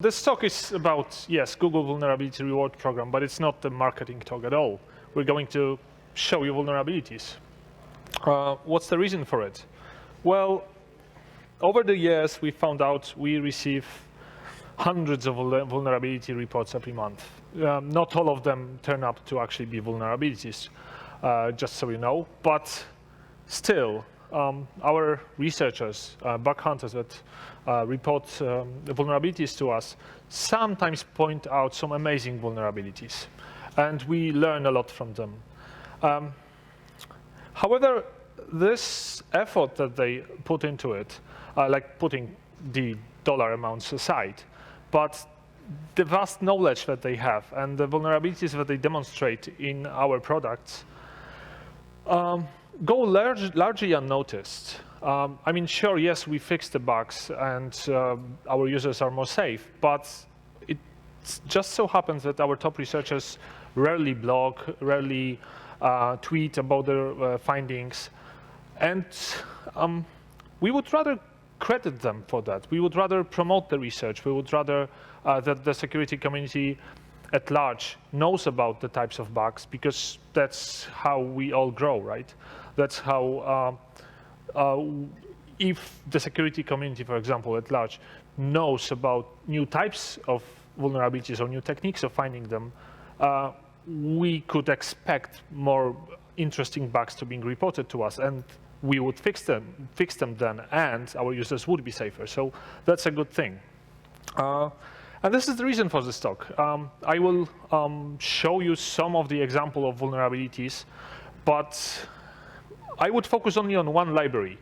This talk is about, yes, Google Vulnerability Reward Program, but it's not the marketing talk at all. We're going to show you vulnerabilities. What's the reason for it? Well, over the years, we found out we receive hundreds of vulnerability reports every month. Not all of them turn up to actually be vulnerabilities, just so you know. But still, our researchers, bug hunters that report vulnerabilities to us, sometimes point out some amazing vulnerabilities. And we learn a lot from them. However, this effort that they put into it, like putting the dollar amounts aside, but the vast knowledge that they have and the vulnerabilities that they demonstrate in our products go largely unnoticed. I mean, sure, yes, we fixed the bugs and our users are more safe, but it just so happens that our top researchers rarely blog, rarely tweet about their findings, and we would rather credit them for that. We would rather promote the research. We would rather that the security community at large knows about the types of bugs, because that's how we all grow, right? That's how, if the security community, for example, at large, knows about new types of vulnerabilities or new techniques of finding them, we could expect more interesting bugs to being reported to us, and we would fix them then, and our users would be safer. So that's a good thing. And this is the reason for this talk. I will show you some of the example of vulnerabilities, but I would focus only on one library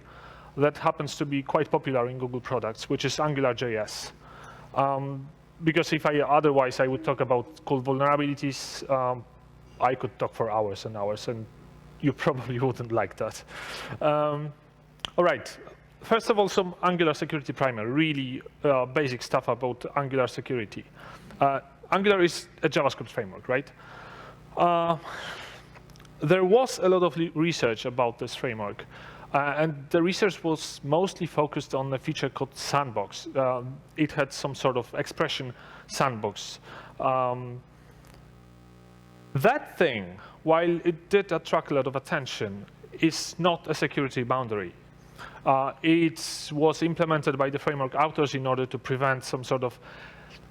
that happens to be quite popular in Google products, which is AngularJS. Because if otherwise I would talk about cool vulnerabilities, I could talk for hours and hours, and you probably wouldn't like that. All right. First of all, some Angular security primer, really basic stuff about Angular security. Angular is a JavaScript framework, right? There was a lot of research about this framework, and the research was mostly focused on a feature called sandbox. It had some sort of expression sandbox. That thing, while it did attract a lot of attention, is not a security boundary. It was implemented by the framework authors in order to prevent some sort of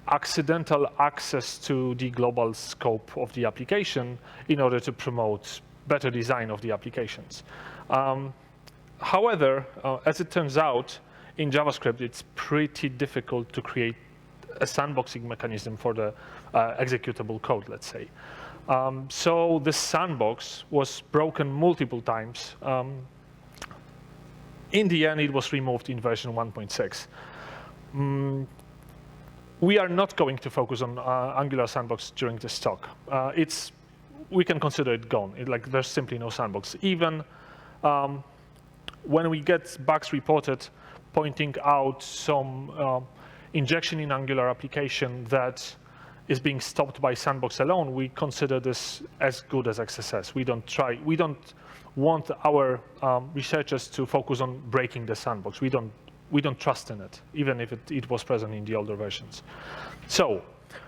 accidental access to the global scope of the application in order to promote better design of the applications. However, as it turns out, in JavaScript, it's pretty difficult to create a sandboxing mechanism for the executable code, let's say. So this sandbox was broken multiple times. In the end, it was removed in version 1.6. We are not going to focus on Angular sandbox during this talk. We can consider it gone. There's simply no sandbox. Even when we get bugs reported pointing out some injection in Angular application that is being stopped by sandbox alone, we consider this as good as XSS. We don't want our researchers to focus on breaking the sandbox. We don't trust in it, even if it was present in the older versions. So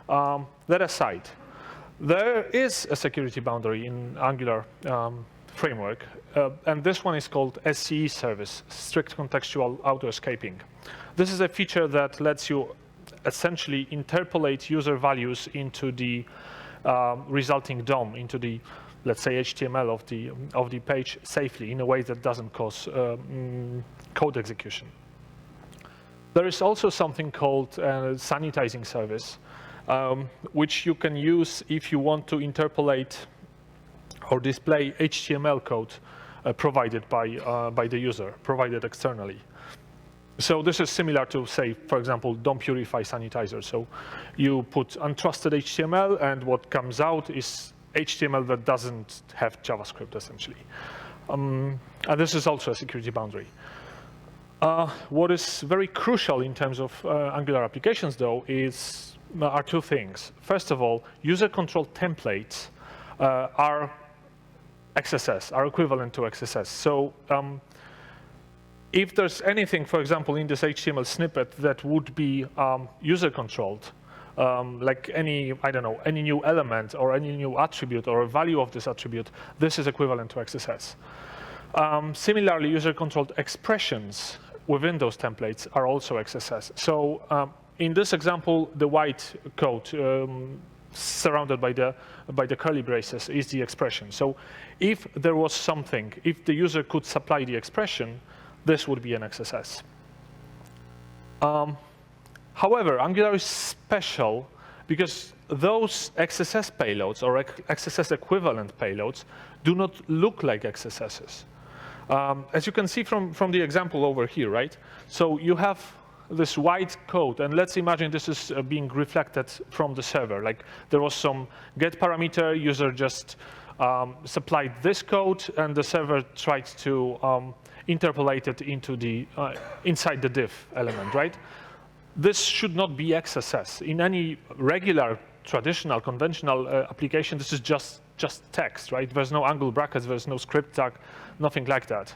that aside, there is a security boundary in Angular framework, and this one is called SCE service, strict contextual auto-escaping. This is a feature that lets you essentially interpolate user values into the resulting DOM, into the, let's say, HTML of the page safely in a way that doesn't cause code execution. There is also something called sanitizing service, which you can use if you want to interpolate or display HTML code provided by the user, provided externally. So this is similar to, say, for example, DOM purify sanitizer. So you put untrusted HTML, and what comes out is HTML that doesn't have JavaScript, essentially. And this is also a security boundary. What is very crucial in terms of Angular applications, though, are two things. First of all, user control templates are XSS, are equivalent to XSS. So if there's anything, for example, in this HTML snippet that would be user-controlled, like any, I don't know, any new element or any new attribute or a value of this attribute, this is equivalent to XSS. Similarly, user-controlled expressions within those templates are also XSS. So in this example, the white code surrounded by the curly braces is the expression. So if there was something, if the user could supply the expression, this would be an XSS. However, Angular is special because those XSS payloads or XSS equivalent payloads do not look like XSSs. As you can see from the example over here, right? So you have this white code, and let's imagine this is being reflected from the server. Like there was some get parameter, user just supplied this code, and the server tried to interpolate it into the inside the div element, right? This should not be XSS. In any regular, traditional, conventional application, this is just text, right? There's no angle brackets, there's no script tag, nothing like that.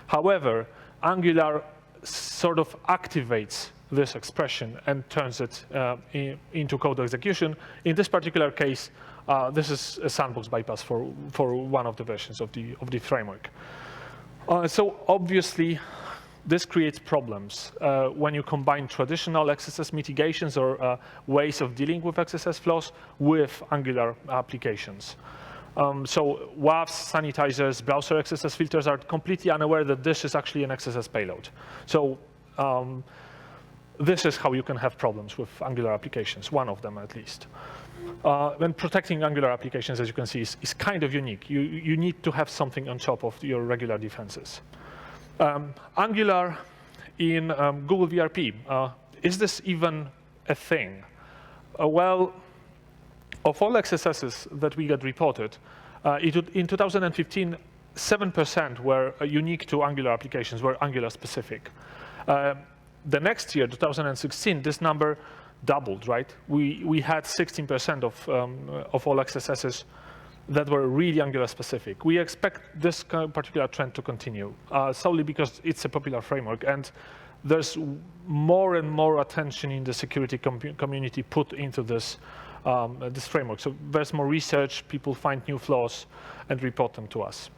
However, Angular sort of activates this expression and turns it into code execution. In this particular case, this is a sandbox bypass for one of the versions of the framework. So obviously, this creates problems when you combine traditional XSS mitigations or ways of dealing with XSS flaws with Angular applications. So WAFs, sanitizers, browser XSS filters are completely unaware that this is actually an XSS payload. So this is how you can have problems with Angular applications, one of them at least. When protecting Angular applications, as you can see, is kind of unique. You need to have something on top of your regular defenses. Angular in Google VRP, is this even a thing? Well, of all XSSs that we got reported, in 2015, 7% were unique to Angular applications, were Angular specific. The next year, 2016, this number doubled, right? We had 16% of all XSSs that were really Angular specific. We expect this particular trend to continue, solely because it's a popular framework, and there's more and more attention in the security community put into this framework. So there's more research, people find new flaws and report them to us.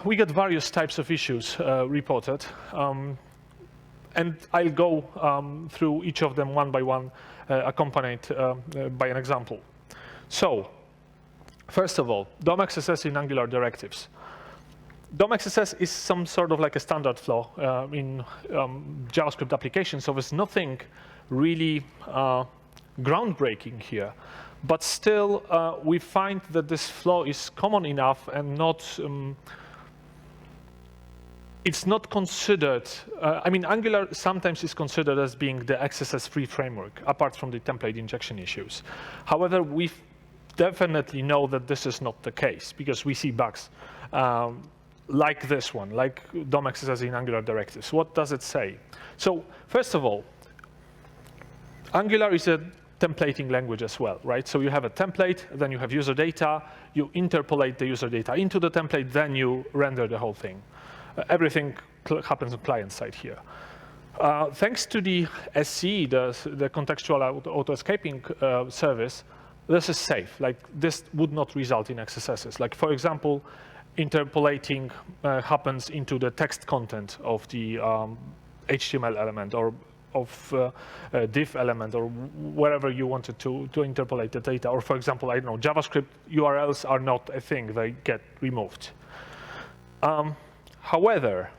We get various types of issues reported, and I'll go through each of them one by one, accompanied by an example. So, first of all, DOM XSS in Angular directives. DOM XSS is some sort of like a standard flaw in JavaScript applications, so there's nothing really groundbreaking here. But still, we find that this flaw is common enough and not, it's not considered, I mean, Angular sometimes is considered as being the XSS-free framework, apart from the template injection issues. However, we definitely know that this is not the case, because we see bugs like this one, like DOM XSS in Angular directives. What does it say? So, first of all, Angular is a templating language as well, right? So you have a template, then you have user data, you interpolate the user data into the template, then you render the whole thing. Everything happens on client side here. Thanks to the SCE, the contextual auto-escaping service, this is safe. Like, this would not result in XSSs. Like, for example, interpolating happens into the text content of the HTML element or of div element or wherever you wanted to interpolate the data. Or, for example, I don't know, JavaScript URLs are not a thing. They get removed. However,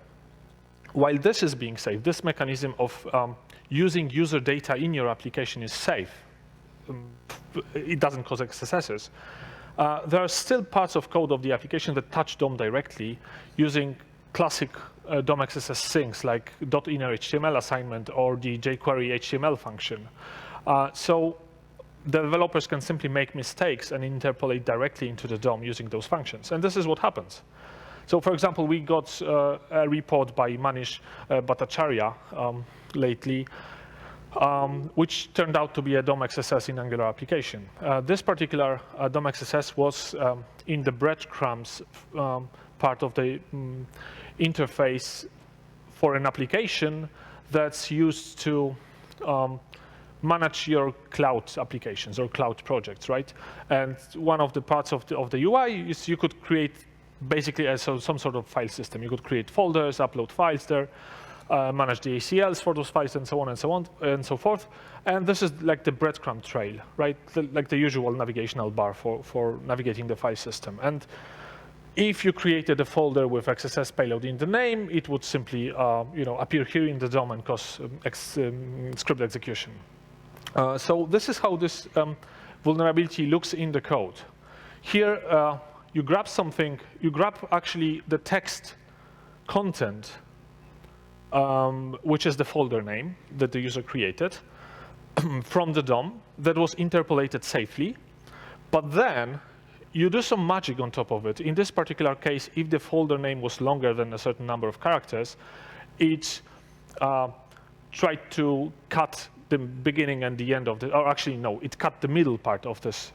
while this is being safe, this mechanism of using user data in your application is safe. It doesn't cause XSSs. There are still parts of code of the application that touch DOM directly using classic DOM XSS things like .inner HTML assignment or the jQuery HTML function. So the developers can simply make mistakes and interpolate directly into the DOM using those functions. And this is what happens. So, for example, we got a report by Manish Bhattacharya lately which turned out to be a DOM XSS in Angular application. This particular DOM XSS was in the breadcrumbs part of the interface for an application that's used to manage your cloud applications or cloud projects, right? And one of the parts of the UI is you could create basically some sort of file system. You could create folders, upload files there, manage the ACLs for those files, and so on and so on and so forth. And this is like the breadcrumb trail, right? Like the usual navigational bar for navigating the file system. And if you created a folder with XSS payload in the name, it would simply appear here in the DOM and cause script execution. So this is how this vulnerability looks in the code. Here, you grab something, you grab actually the text content, which is the folder name that the user created from the DOM that was interpolated safely, but then you do some magic on top of it. In this particular case, if the folder name was longer than a certain number of characters, it tried to cut the beginning and the end of the, or actually no, it cut the middle part of this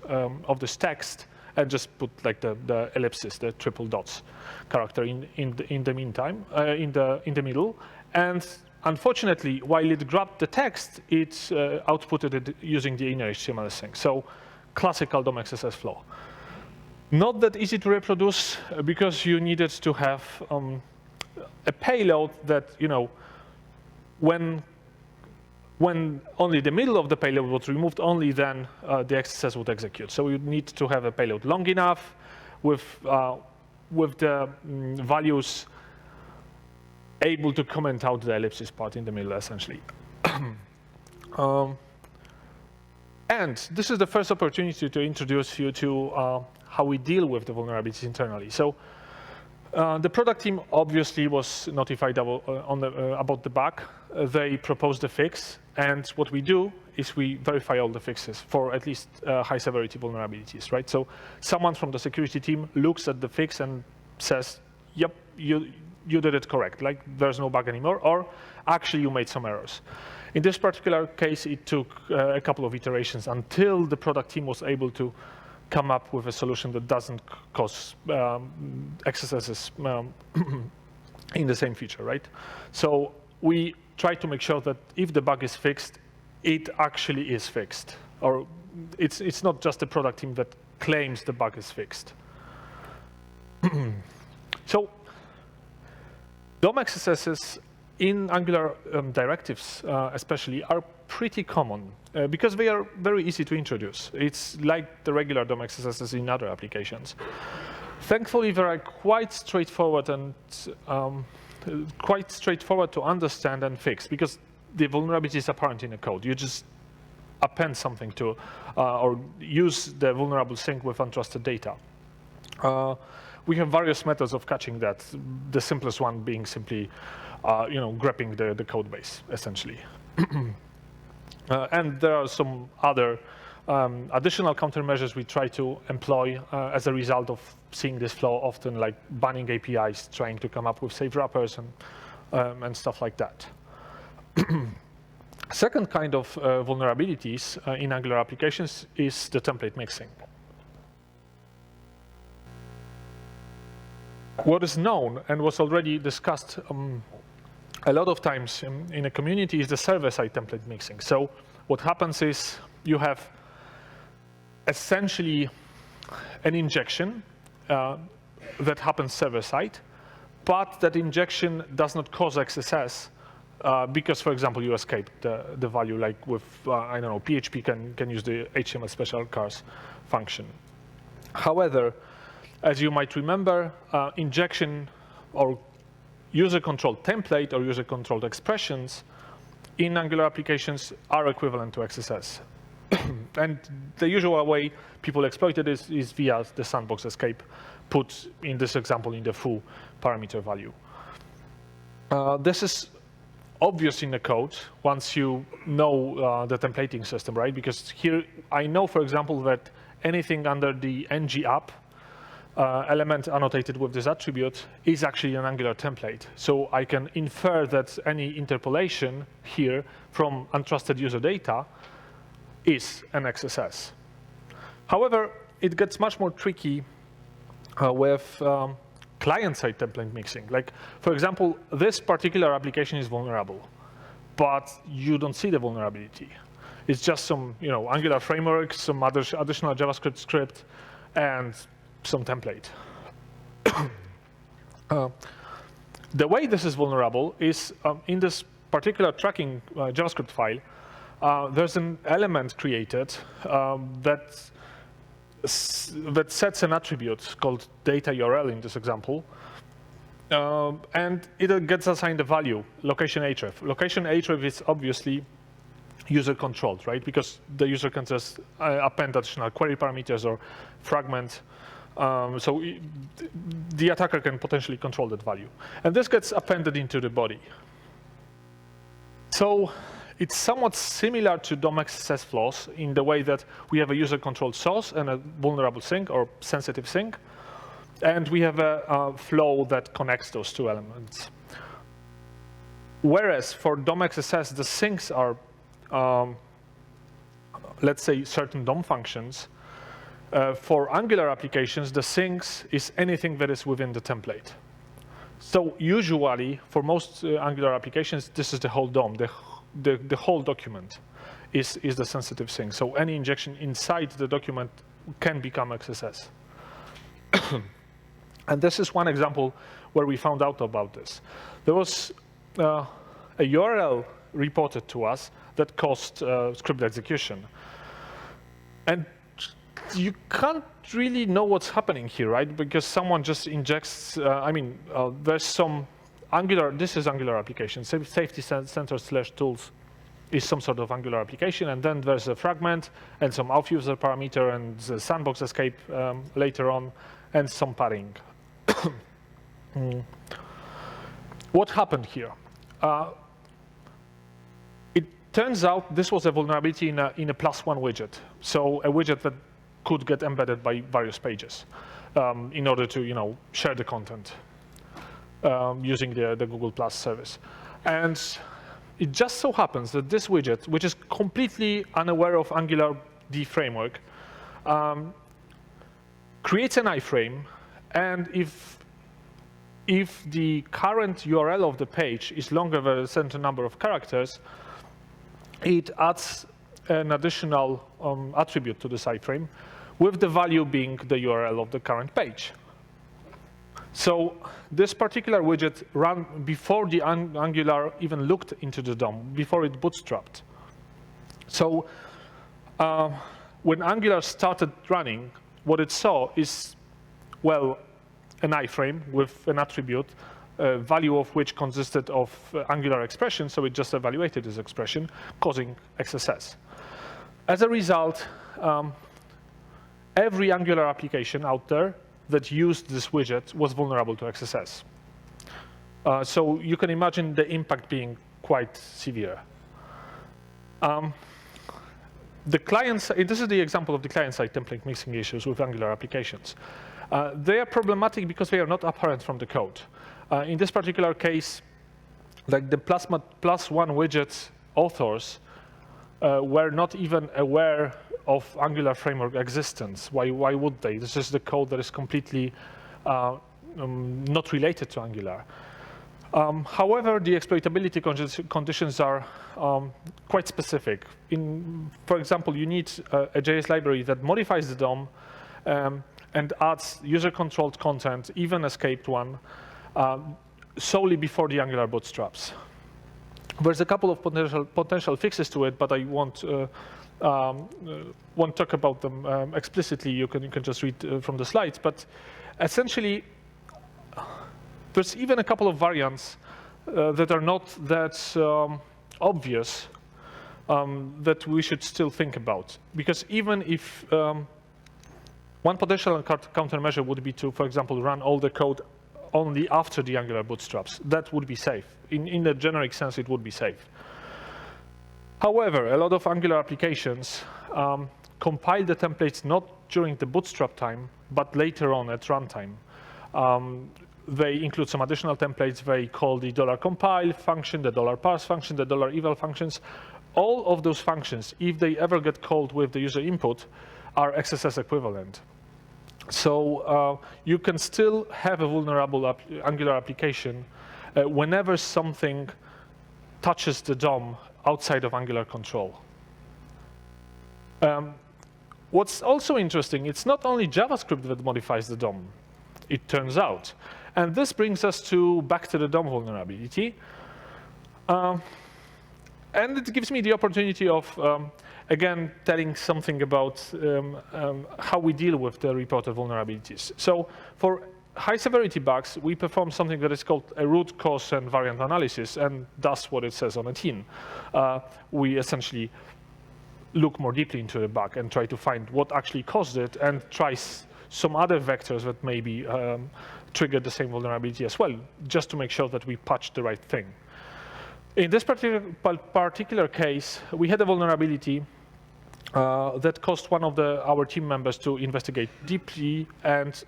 text and just put like the ellipsis, the triple dots character in the meantime, in the middle. And unfortunately, while it grabbed the text, it outputted it using the inner HTML string. So classical DOM XSS flaw. Not that easy to reproduce because you needed to have a payload that, when only the middle of the payload was removed, only then the XSS would execute. So you need to have a payload long enough with the values able to comment out the ellipsis part in the middle, essentially. And this is the first opportunity to introduce you to how we deal with the vulnerabilities internally. So the product team obviously was notified about the bug. They proposed a fix, and what we do is we verify all the fixes for at least high severity vulnerabilities, right? So someone from the security team looks at the fix and says, yep, you did it correct, like there's no bug anymore, or actually you made some errors. In this particular case, it took a couple of iterations until the product team was able to come up with a solution that doesn't cause XSSs in the same feature, right? So we try to make sure that if the bug is fixed, it actually is fixed. Or it's not just the product team that claims the bug is fixed. So DOM XSSs in Angular directives especially are pretty common because they are very easy to introduce. It's like the regular DOM XSSs in other applications. Thankfully, they are quite straightforward and quite straightforward to understand and fix because the vulnerability is apparent in the code. You just append something to or use the vulnerable sync with untrusted data. We have various methods of catching that, the simplest one being simply grabbing the code base, essentially. And there are some other additional countermeasures we try to employ as a result of seeing this flaw, often like banning APIs, trying to come up with safe wrappers and stuff like that. Second kind of vulnerabilities in Angular applications is the template mixing. What is known and was already discussed a lot of times in a community is the server-side template mixing. So what happens is you have essentially an injection that happens server-side, but that injection does not cause XSS because, for example, you escape the value, like with, I don't know, PHP can use the HTML special cars function. However, as you might remember, injection or user-controlled template or user-controlled expressions in Angular applications are equivalent to XSS. And the usual way people exploit it is via the sandbox escape put, in this example, in the foo parameter value. This is obvious in the code once you know the templating system, right? Because here I know, for example, that anything under the ng app element annotated with this attribute is actually an Angular template. So I can infer that any interpolation here from untrusted user data is an XSS. However, it gets much more tricky with client-side template mixing. Like, for example, this particular application is vulnerable, but you don't see the vulnerability. It's just some, Angular framework, some additional JavaScript script, and some template. The way this is vulnerable is in this particular tracking JavaScript file, there's an element created that sets an attribute called data URL in this example, and it gets assigned a value, location href. Location href is obviously user controlled, right? Because the user can just append additional query parameters or fragment. So the attacker can potentially control that value. And this gets appended into the body. So it's somewhat similar to DOM XSS flaws in the way that we have a user-controlled source and a vulnerable sink or sensitive sink. And we have a flow that connects those two elements. Whereas for DOM XSS, the sinks are, let's say, certain DOM functions. For Angular applications, the sinks is anything that is within the template. So usually, for most Angular applications, this is the whole DOM. The whole document is the sensitive sink. So any injection inside the document can become XSS. And this is one example where we found out about this. There was a URL reported to us that caused script execution. And you can't really know what's happening here, right? Because someone just injects, there's some Angular, this is Angular application. Safety center /tools is some sort of Angular application, and then there's a fragment and some auth user parameter and the sandbox escape later on, and some padding. What happened here? It turns out this was a vulnerability in a +1 widget. So a widget that could get embedded by various pages in order to, share the content using the Google Plus service. And it just so happens that this widget, which is completely unaware of Angular D framework, creates an iframe, and if the current URL of the page is longer than a certain number of characters, it adds an additional attribute to this iframe, with the value being the URL of the current page. So this particular widget ran before the Angular even looked into the DOM, before it bootstrapped. So when Angular started running, what it saw is, well, an iframe with an attribute, value of which consisted of Angular expression, so it just evaluated this expression, causing XSS. As a result, every Angular application out there that used this widget was vulnerable to XSS. So you can imagine the impact being quite severe. This is the example of the client-side template mixing issues with Angular applications. They are problematic because they are not apparent from the code. In this particular case, like the +1 widget authors were not even aware of Angular framework existence. Why would they? This is the code that is completely not related to Angular. However, the exploitability conditions are quite specific. For example, you need a JS library that modifies the DOM and adds user-controlled content, even escaped one, solely before the Angular bootstraps. There's a couple of potential fixes to it, but I won't talk about them explicitly. You can just read from the slides. But essentially, there's even a couple of variants that are not that obvious that we should still think about. Because even if one potential countermeasure would be to, for example, run all the code only after the Angular bootstraps, that would be safe. In the generic sense, it would be safe. However, a lot of Angular applications compile the templates not during the bootstrap time, but later on at runtime. They include some additional templates. They call the $compile function, the $parse function, the $eval functions. All of those functions, if they ever get called with the user input, are XSS equivalent. So you can still have a vulnerable Angular application whenever something touches the DOM outside of Angular control. What's also interesting, it's not only JavaScript that modifies the DOM, it turns out. And this brings us back to the DOM vulnerability. And it gives me the opportunity of, again, telling something about how we deal with the reported vulnerabilities. So for high severity bugs, we perform something that is called a root cause and variant analysis, and that's what it says on the tin. We essentially look more deeply into the bug and try to find what actually caused it and try some other vectors that maybe trigger the same vulnerability as well, just to make sure that we patch the right thing. In this particular case, we had a vulnerability that caused one of our team members to investigate deeply, and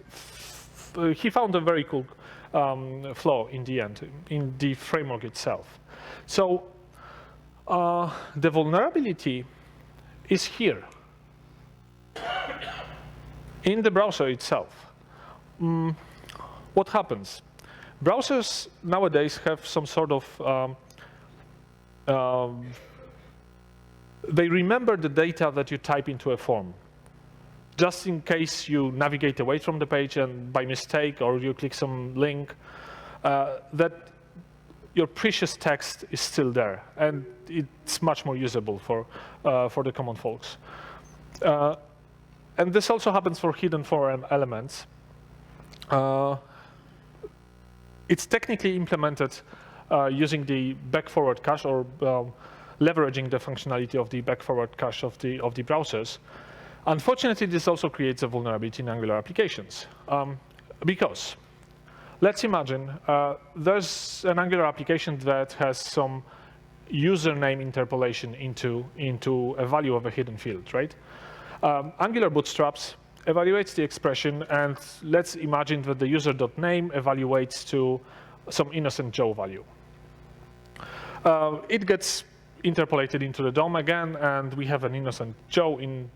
he found a very cool flaw in the end, in the framework itself. So the vulnerability is here in the browser itself. What happens? Browsers nowadays have some sort of they remember the data that you type into a form, just in case you navigate away from the page and by mistake, or you click some link, that your precious text is still there, and it's much more usable for the common folks. And this also happens for hidden form elements. It's technically implemented using the back-forward cache, or leveraging the functionality of the back-forward cache of the browsers. Unfortunately, this also creates a vulnerability in Angular applications. Because let's imagine there's an Angular application that has some username interpolation into a value of a hidden field, right? Angular bootstraps evaluates the expression, and let's imagine that the user.name evaluates to some innocent Joe value. It gets interpolated into the DOM again, and we have an innocent Joe in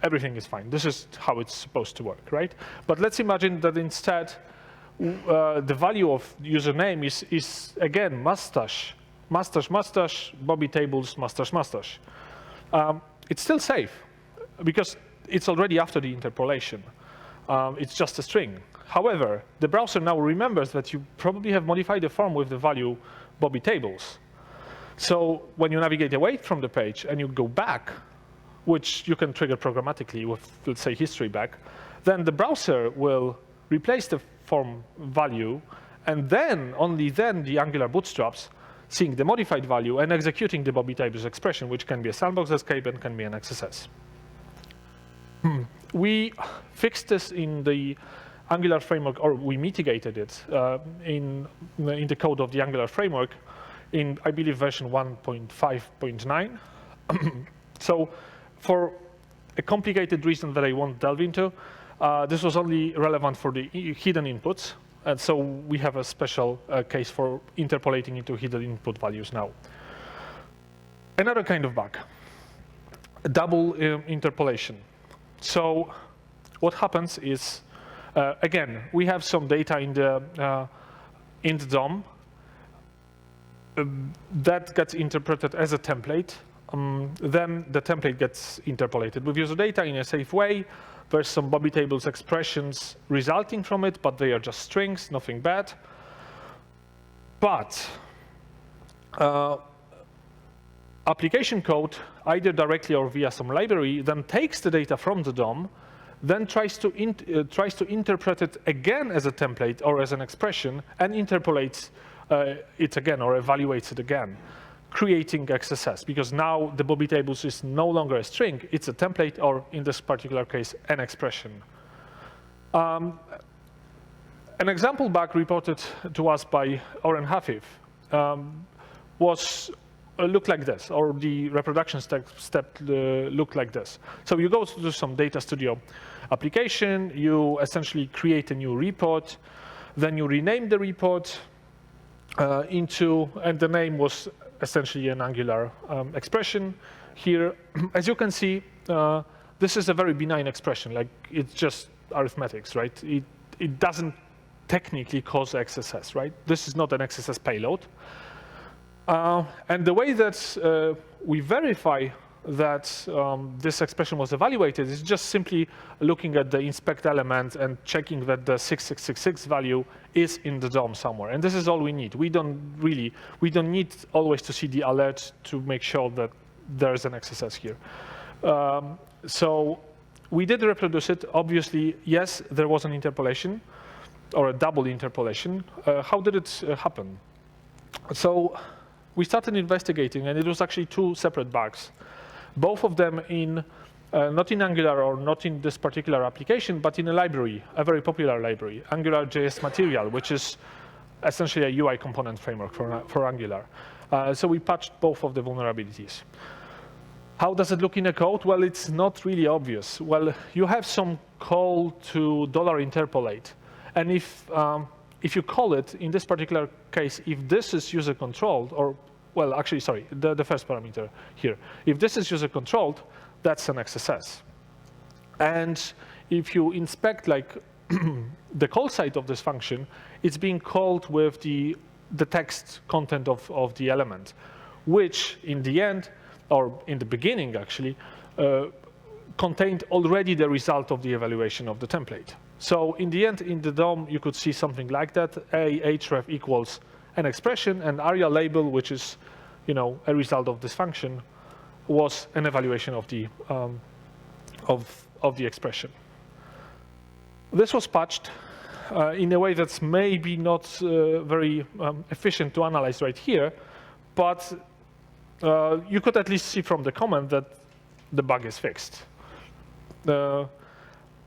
everything is fine. This is how it's supposed to work, right? But let's imagine that instead the value of username is again mustache, Bobby Tables, mustache. It's still safe because it's already after the interpolation. It's just a string. However, the browser now remembers that you probably have modified the form with the value Bobby Tables. So when you navigate away from the page and you go back, which you can trigger programmatically with, let's say, history back, then the browser will replace the form value, and then, only then, the Angular bootstraps seeing the modified value and executing the Bobby Tables expression, which can be a sandbox escape and can be an XSS. We fixed this in the Angular framework, or we mitigated it in the code of the Angular framework in, I believe, version 1.5.9. So for a complicated reason that I won't delve into, this was only relevant for the hidden inputs. And so we have a special case for interpolating into hidden input values now. Another kind of bug, double interpolation. So what happens is, again, we have some data in the DOM that gets interpreted as a template. Then the template gets interpolated with user data in a safe way. There's some Bobby Tables expressions resulting from it, but they are just strings, nothing bad. But application code, either directly or via some library, then takes the data from the DOM, then tries to interpret it again as a template or as an expression, and interpolates it again or evaluates it again, creating XSS, because now the Bobby Tables is no longer a string, it's a template, or in this particular case, an expression. An example bug reported to us by Oren Hafif was look like this, or the reproduction step look like this. So you go to some Data Studio application, you essentially create a new report, then you rename the report and the name was essentially an Angular expression. Here, as you can see, this is a very benign expression, like it's just arithmetics, right? It doesn't technically cause XSS, right? This is not an XSS payload. And the way that we verify that this expression was evaluated is just simply looking at the inspect element and checking that the 6666 value is in the DOM somewhere. And this is all we need. We don't need always to see the alert to make sure that there's an XSS here. So we did reproduce it. Obviously, yes, there was an interpolation or a double interpolation. How did it happen? So we started investigating, and it was actually two separate bugs. Both of them not in Angular or not in this particular application, but in a library, a very popular library, AngularJS Material, which is essentially a UI component framework for Angular. So we patched both of the vulnerabilities. How does it look in the code? Well, it's not really obvious. Well, you have some call to $interpolate. And if you call it, in this particular case, if this is user-controlled, or, well, actually, sorry, the first parameter here. If this is user-controlled, that's an XSS. And if you inspect, like, the call side of this function, it's being called with the text content of the element, which, in the end, or in the beginning, actually, contained already the result of the evaluation of the template. So in the end, in the DOM, you could see something like that. href equals an expression, and aria label, which is, a result of this function, was an evaluation of the expression. This was patched in a way that's maybe not very efficient to analyze right here, but you could at least see from the comment that the bug is fixed. There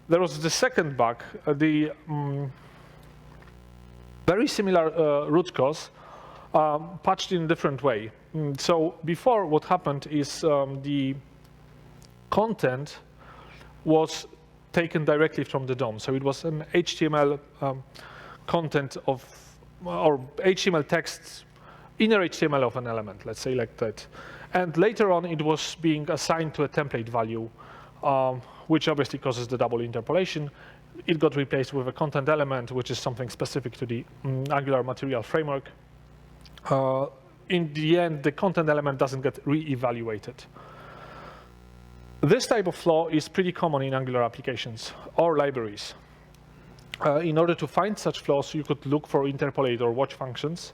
was the second bug, the very similar root cause, patched in a different way. So before, what happened is the content was taken directly from the DOM. So it was an HTML content of, or HTML text, inner HTML of an element, let's say like that. And later on, it was being assigned to a template value, which obviously causes the double interpolation. It got replaced with a content element, which is something specific to the Angular material framework. In the end, the content element doesn't get re-evaluated. This type of flaw is pretty common in Angular applications or libraries. In order to find such flaws, you could look for interpolate or watch functions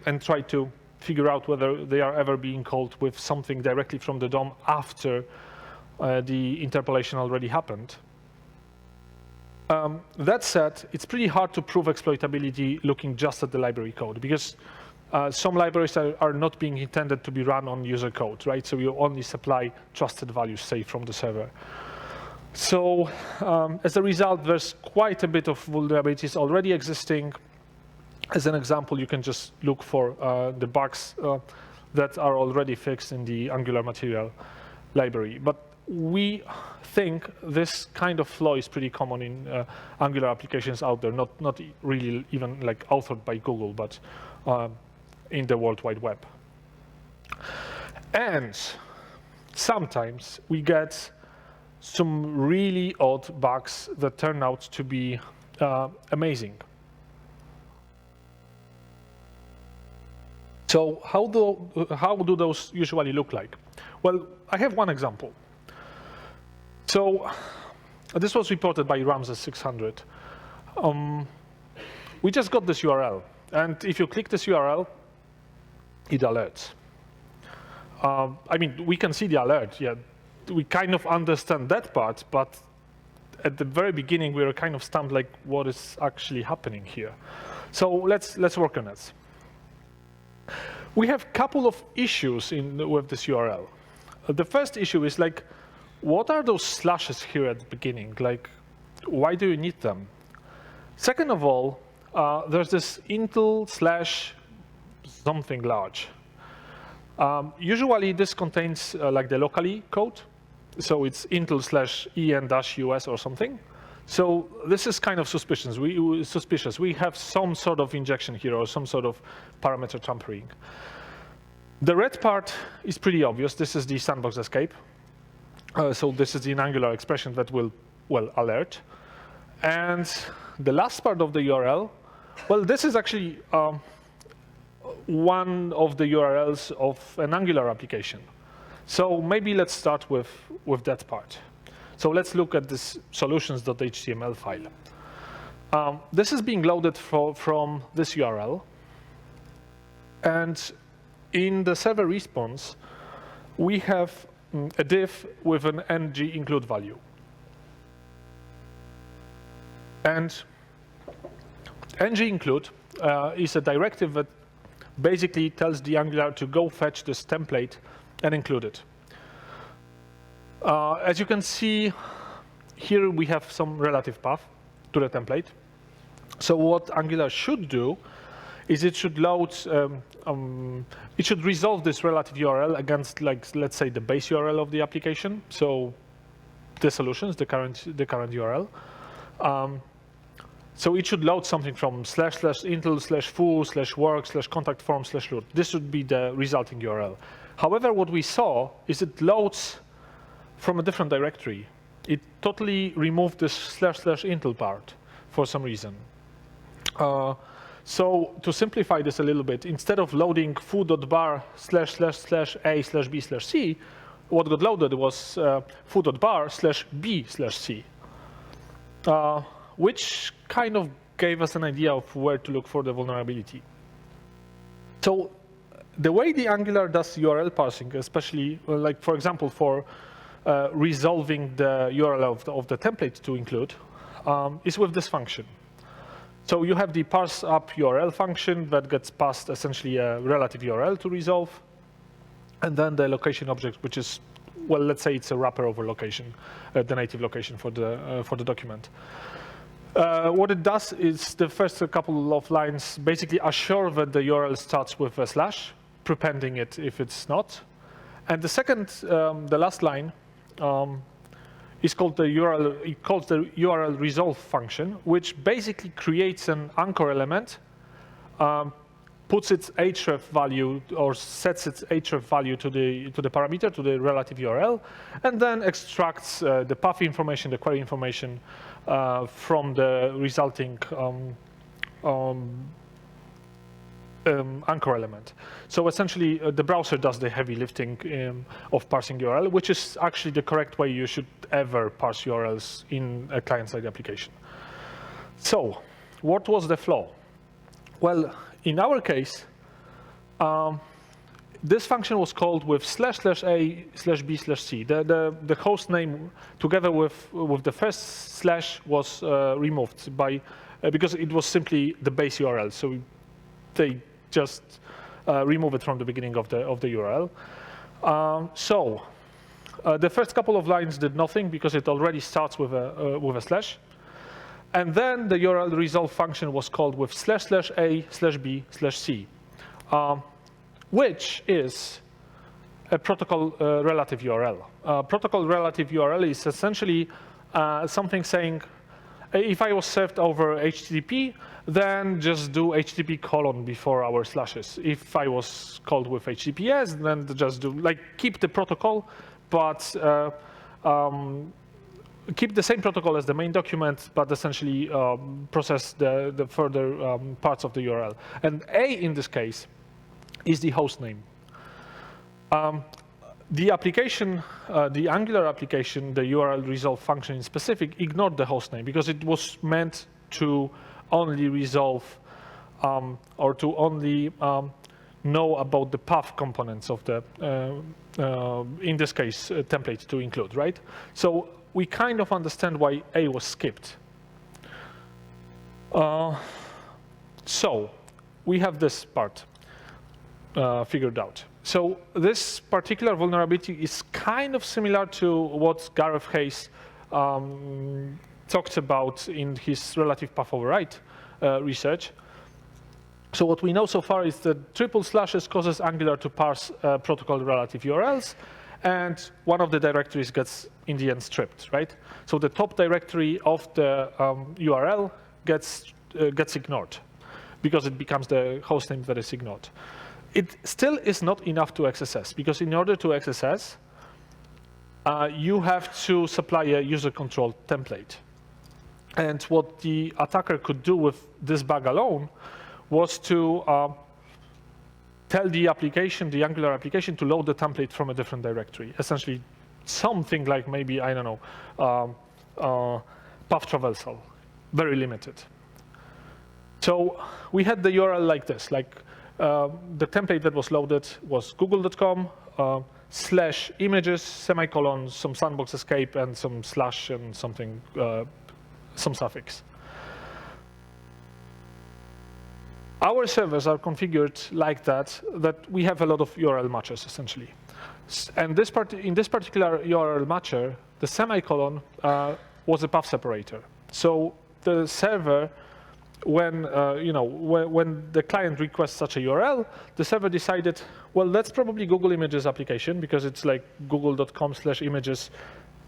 and try to figure out whether they are ever being called with something directly from the DOM after the interpolation already happened. That said, it's pretty hard to prove exploitability looking just at the library code, because some libraries are not being intended to be run on user code, right? So you only supply trusted values, say, from the server. So as a result, there's quite a bit of vulnerabilities already existing. As an example, you can just look for the bugs that are already fixed in the Angular material library. But we think this kind of flaw is pretty common in Angular applications out there, not really even like authored by Google, but in the World Wide Web. And sometimes we get some really odd bugs that turn out to be amazing. So how do those usually look like? Well, I have one example. So this was reported by Ramses 600. We just got this URL, and if you click this URL, it alerts. I mean, we can see the alert. Yeah, we kind of understand that part, but at the very beginning, we were kind of stumped, like, what is actually happening here? So let's work on it. We have a couple of issues with this URL. The first issue is, like, what are those slashes here at the beginning? Like, why do you need them? Second of all, there's this intel / something large. Usually this contains like the locally code. So it's intel/en-us or something. So this is kind of suspicious. We have some sort of injection here or some sort of parameter tampering. The red part is pretty obvious. This is the sandbox escape. So this is the Angular expression that will, well, alert. And the last part of the URL, well, this is actually one of the URLs of an Angular application. So maybe let's start with that part. So let's look at this solutions.html file. This is being loaded from this URL. And in the server response, we have a div with an NGInclude value. And NGInclude is a directive that basically tells the Angular to go fetch this template and include it. As you can see, here we have some relative path to the template. So what Angular should do is it should load, it should resolve this relative URL against, like, let's say, the base URL of the application. So the solutions, the current URL. So it should load something from //intel/foo/work/contact form/root. This would be the resulting URL. However, what we saw is it loads from a different directory. It totally removed this //intel part for some reason. So to simplify this a little bit, instead of loading foo.bar //a/b/c, what got loaded was foo.bar /b/c, which kind of gave us an idea of where to look for the vulnerability. So the way the Angular does URL parsing, especially, like, for example, for resolving the URL of the template to include, is with this function. So you have the parse up URL function that gets passed essentially a relative URL to resolve, and then the location object, which is, well, let's say it's a wrapper over location, the native location for the document. What it does is the first couple of lines basically assure that the URL starts with a slash, prepending it if it's not. And the second, the last line, is called the URL. It calls the URL resolve function, which basically creates an anchor element, puts its href value or sets its href value to the parameter, to the relative URL, and then extracts the path information, the query information from the resulting anchor element. So essentially, the browser does the heavy lifting of parsing URL, which is actually the correct way you should ever parse URLs in a client-side application. So what was the flaw? Well, in our case, this function was called with //a/b/c. The host name together with the first slash was removed by because it was simply the base URL. So they just remove it from the beginning of the URL. The first couple of lines did nothing because it already starts with a slash. And then the URL resolve function was called with //a/b/c, which is a protocol relative URL. Protocol relative URL is essentially something saying, if I was served over HTTP, then just do HTTP colon before our slashes. If I was called with HTTPS, then just do, like, keep the protocol, but keep the same protocol as the main document, but essentially process the further parts of the URL. And A in this case is the host name. The application, the Angular application, the URL resolve function in specific, ignored the host name because it was meant to only resolve or to only know about the path components of the, in this case, template to include, right? So we kind of understand why A was skipped. So we have this part figured out. So this particular vulnerability is kind of similar to what Gareth Hayes talked about in his relative path override research. So what we know so far is that triple slashes causes Angular to parse protocol relative URLs, and one of the directories gets, in the end, stripped, right? So the top directory of the URL gets ignored because it becomes the hostname that is ignored. It still is not enough to XSS, because in order to XSS, you have to supply a user-controlled template. And what the attacker could do with this bug alone was to tell the application, the Angular application, to load the template from a different directory. Essentially, something like maybe, I don't know, path traversal, very limited. So we had the URL like this, like the template that was loaded was google.com /images, semicolon, some sandbox escape, and some slash and something, some suffix. Our servers are configured like that we have a lot of URL matches, essentially. And in this particular URL matcher, the semicolon was a path separator. So the server, when the client requests such a URL, the server decided, well, that's probably Google Images application, because it's like google.com/images/.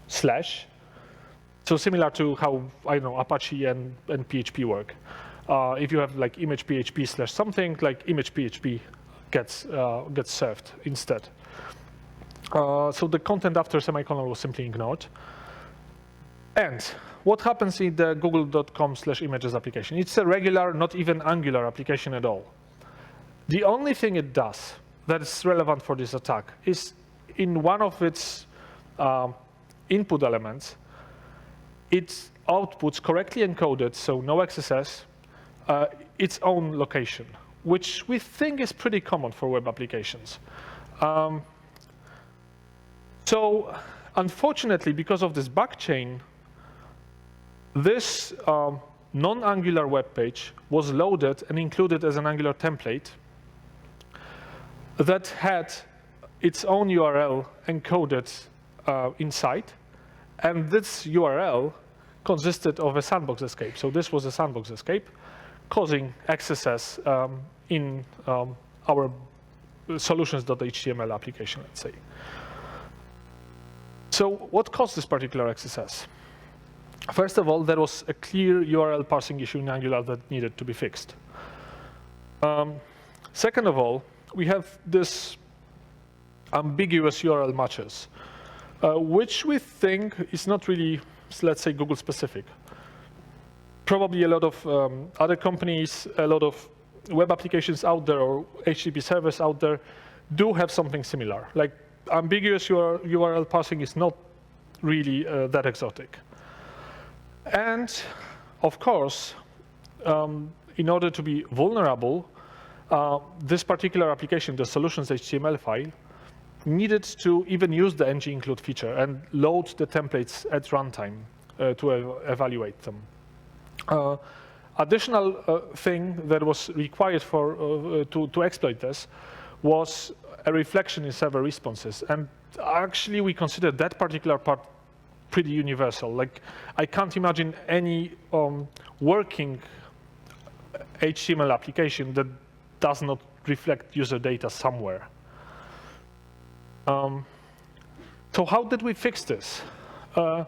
So similar to how, I don't know, Apache and PHP work. If you have like image PHP / something, like image PHP gets served instead. So the content after semicolon was simply ignored. And what happens in the google.com/images application? It's a regular, not even Angular application at all. The only thing it does that is relevant for this attack is in one of its input elements, it outputs correctly encoded, so no XSS, its own location, which we think is pretty common for web applications. So unfortunately, because of this bug chain, this non-Angular web page was loaded and included as an Angular template that had its own URL encoded inside, and this URL consisted of a sandbox escape. So this was a sandbox escape, causing XSS in our solutions.html application, let's say. So what caused this particular XSS? First of all, there was a clear URL parsing issue in Angular that needed to be fixed. Second of all, we have this ambiguous URL matches, which we think is not really, let's say, Google specific. Probably a lot of other companies, a lot of web applications out there or HTTP servers out there do have something similar. Like ambiguous URL parsing is not really that exotic. And of course, in order to be vulnerable, this particular application, the solutions HTML file, needed to even use the NGInclude feature and load the templates at runtime to evaluate them. Additional thing that was required to exploit this was a reflection in server responses. And actually, we consider that particular part pretty universal. Like, I can't imagine any working HTML application that does not reflect user data somewhere. So how did we fix this? Well,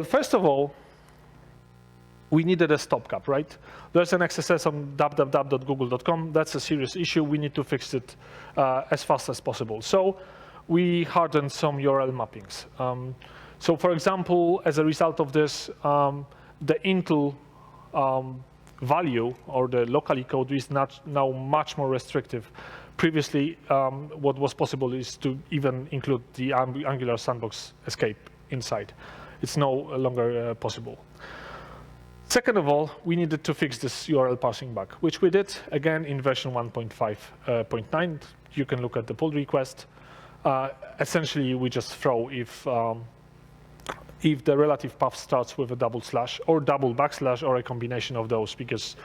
first of all, we needed a stopgap, right? There's an XSS on www.google.com. That's a serious issue. We need to fix it as fast as possible. So we hardened some URL mappings. So for example, as a result of this, the intel value or the locally code is now much more restrictive. Previously, what was possible is to even include the Angular sandbox escape inside. It's no longer possible. Second of all, we needed to fix this URL parsing bug, which we did, again, in version 1.5.9. You can look at the pull request. Essentially, we just throw if the relative path starts with a double slash or double backslash or a combination of those, because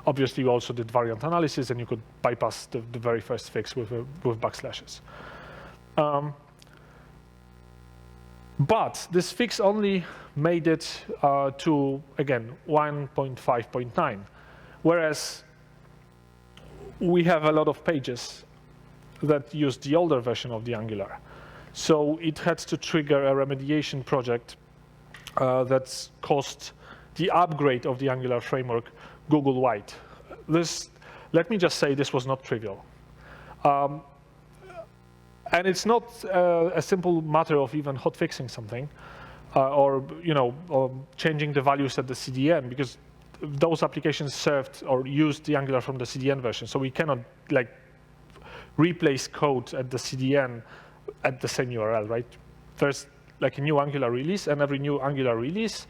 obviously we also did variant analysis and you could bypass the very first fix with backslashes. But this fix only made it to, again, 1.5.9, whereas we have a lot of pages that use the older version of the Angular. So it had to trigger a remediation project that's cost the upgrade of the Angular framework Google-wide. Let me just say, this was not trivial. And it's not a simple matter of even hotfixing something or changing the values at the CDN, because those applications served or used the Angular from the CDN version. So we cannot replace code at the CDN at the same URL, right? There's a new Angular release, and every new Angular release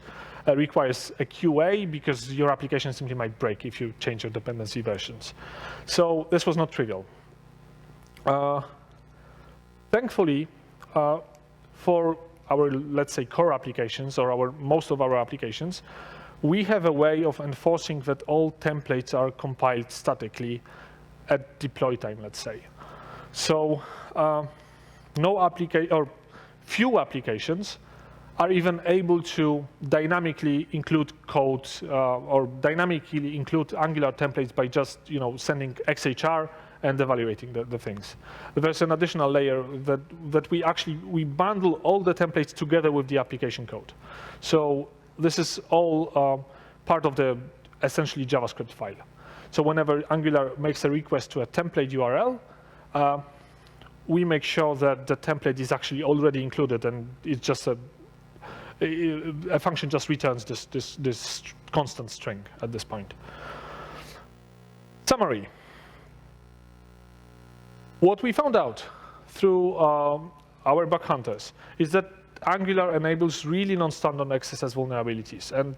requires a QA, because your application simply might break if you change your dependency versions. So this was not trivial. Thankfully, for our, let's say, core applications, or most of our applications, we have a way of enforcing that all templates are compiled statically at deploy time, let's say. So few applications are even able to dynamically include code or dynamically include Angular templates by just sending XHR and evaluating the things. There's an additional layer that we bundle all the templates together with the application code. So this is all part of the essentially JavaScript file. So whenever Angular makes a request to a template URL, we make sure that the template is actually already included, and it's just a function just returns this constant string at this point. Summary. What we found out through our bug hunters is that Angular enables really non-standard XSS vulnerabilities. And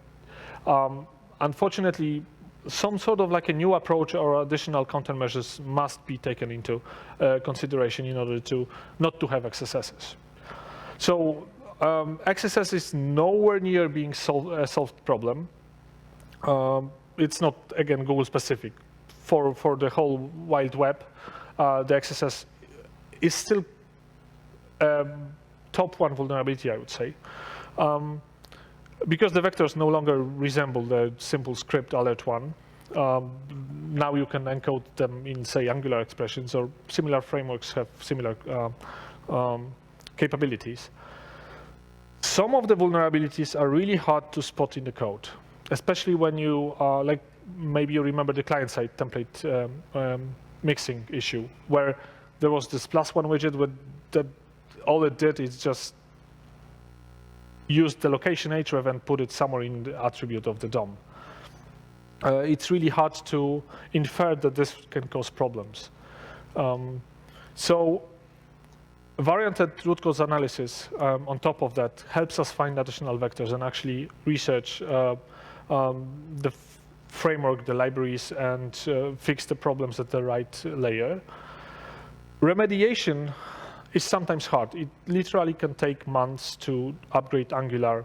unfortunately, some sort of a new approach or additional countermeasures must be taken into consideration in order to not to have XSSs. So XSS is nowhere near being a solved problem. It's not, again, Google specific. For the whole wild web, the XSS is still top one vulnerability, I would say. Because the vectors no longer resemble the simple script alert one. Now you can encode them in, say, Angular expressions, or similar frameworks have similar capabilities. Some of the vulnerabilities are really hard to spot in the code, especially when you, maybe you remember the client-side template mixing issue, where there was this +1 widget that all it did is just use the location href and put it somewhere in the attribute of the DOM. It's really hard to infer that this can cause problems. So varianted root cause analysis on top of that helps us find additional vectors and actually research the framework, the libraries, and fix the problems at the right layer. Remediation is sometimes hard. It literally can take months to upgrade Angular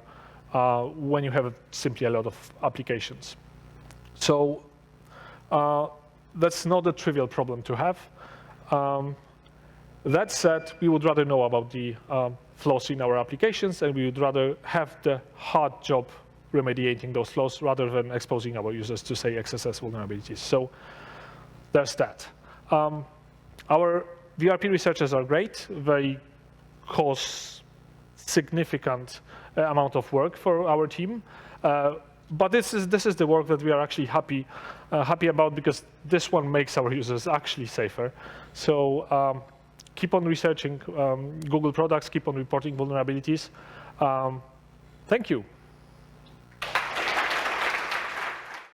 when you have simply a lot of applications. So that's not a trivial problem to have. That said, we would rather know about the flaws in our applications, and we would rather have the hard job remediating those flaws rather than exposing our users to, say, XSS vulnerabilities. So there's that. Our VRP researchers are great. They cause significant amount of work for our team. But this is the work that we are actually happy about, because this one makes our users actually safer. So keep on researching Google products, keep on reporting vulnerabilities. Thank you.